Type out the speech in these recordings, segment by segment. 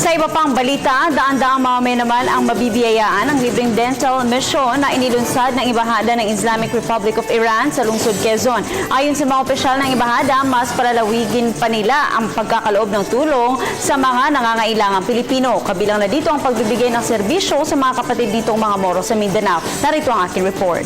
Sa iba pang balita, daan-daang mamay naman ang mabibiyayaan ng libreng dental mission na inilunsad ng Embahada ng Islamic Republic of Iran sa lungsod Quezon. Ayon sa mga opisyal ng Embahada, mas palalawigin pa nila ang pagkakaloob ng tulong sa mga nangangailangang Pilipino. Kabilang na dito ang pagbibigay ng serbisyo sa mga kapatid ditong mga Moro sa Mindanao. Narito ang aking report.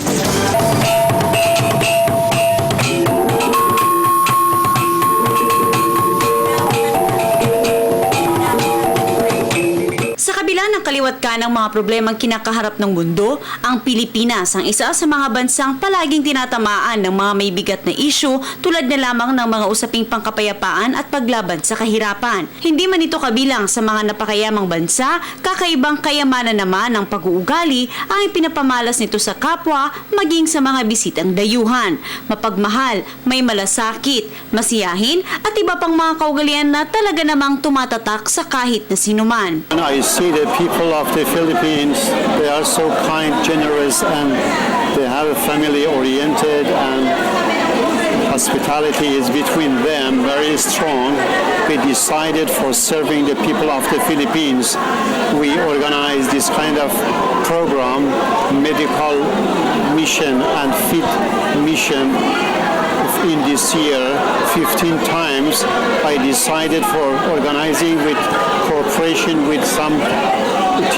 Ng kaliwat ka ng mga problemang kinakaharap ng mundo, ang Pilipinas ang isa sa mga bansang palaging tinatamaan ng mga may bigat na issue tulad na lamang ng mga usaping pangkapayapaan at paglaban sa kahirapan. Hindi man ito kabilang sa mga napakayamang bansa, kakaibang kayamanan naman ng pag-uugali ang ipinapamalas nito sa kapwa maging sa mga bisitang dayuhan. Mapagmahal, may malasakit, masiyahin at iba pang mga kaugalian na talaga namang tumatatak sa kahit na sinuman. I see the people of the Philippines, they are so kind, generous, and they have a family-oriented, and hospitality is between them very strong. We decided for serving the people of the Philippines. We organize this kind of program, medical mission and fit mission. In this year, 15 times, I decided for organizing with cooperation with some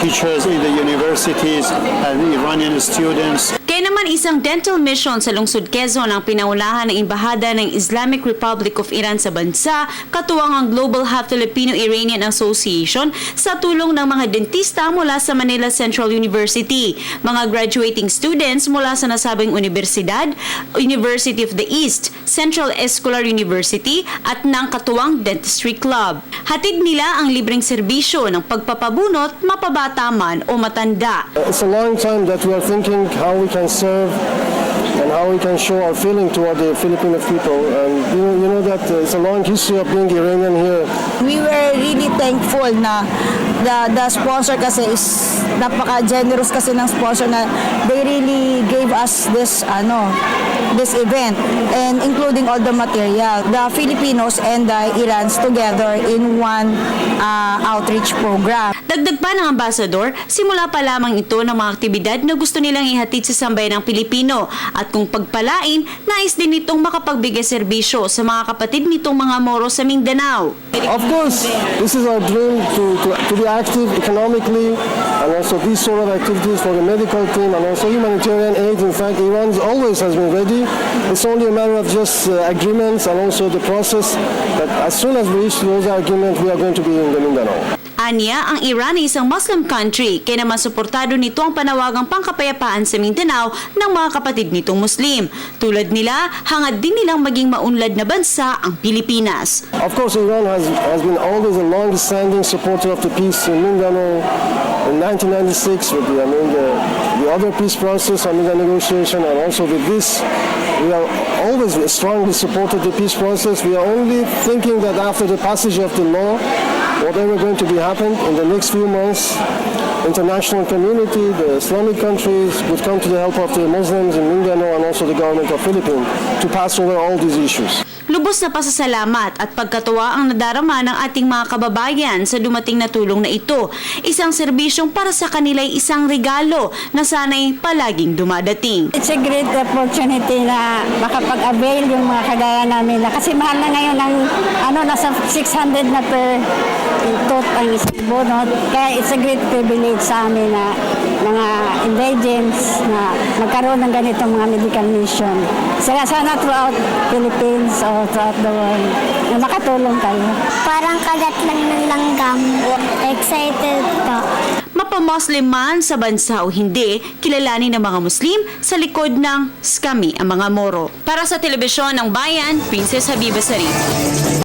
teachers in the universities and Iranian students. Kaya naman isang dental mission sa lungsod Quezon ang pinaunahan ng Embahada ng Islamic Republic of Iran sa bansa, katuwang ang Global Half Filipino-Iranian Association sa tulong ng mga dentista mula sa Manila Central University, mga graduating students mula sa nasabing universidad, University of the East, Central Escolar University at ng katuwang Dentistry Club. Hatid nila ang libreng serbisyo ng pagpapabunot, mapabata man o matanda. It's a long time that we are thinking how we can serve and how we can show our feeling toward the Filipino people. And you know that it's a long history of being Iranian here. We were really thankful na the sponsor kasi is napaka-generous kasi ng sponsor na they really gave us this event and including all the material. The Filipinos and the Irans together in one outreach program. Dagdag pa ng ambasador, simula pa lamang ito ng mga aktibidad na gusto nilang ihatid sa sambayanang Pilipino at kung pagpalain, nais din itong makapagbigay serbisyo sa mga kapatid nitong mga Moro sa Mindanao. Of course, this is our dream to be active economically and also these sort of activities for the medical team and also humanitarian aid. In fact, Iran always has been ready. It's only a matter of just agreements and also the process that as soon as we reach those agreements, we are going to be in the Mindanao. Anya, ang Iran ay isang Muslim country, kaya naman suportado nito ang panawagang pangkapayapaan sa Mindanao ng mga kapatid nitong Muslim. Tulad nila, hangad din nilang maging maunlad na bansa ang Pilipinas. Of course, Iran has been always a long-standing supporter of the peace in Mindanao. In 1996, with the other peace process and the negotiation, and also with this, we are always strongly supported the peace process. We are only thinking that after the passage of the law, whatever going to be happened in the next few months, international community, the Islamic countries would come to the help of the Muslims in Mindanao and also the government of Philippines to pass over all these issues. Lubos na pasasalamat at pagkatuwa ang nadarama ng ating mga kababayan sa dumating na tulong na ito. Isang serbisyong para sa kanila'y isang regalo na sana'y palaging dumadating. It's a great opportunity na makapag-avail yung mga kagaya namin na kasi mahal na ngayon ng nasa 600 na per tot ang isang bonot. Kaya it's a great privilege sa amin na mga indigents na magkaroon ng ganitong mga medical mission. Sana throughout Philippines o throughout the world na makatulong kayo. Parang kagat lang ng langgam. Excited to. Mapa-Muslim man sa bansa o hindi, kilalanin ng mga Muslim sa likod ng SCAMI ang mga Moro. Para sa Telebisyon ng Bayan, Princess Habiba Sarif.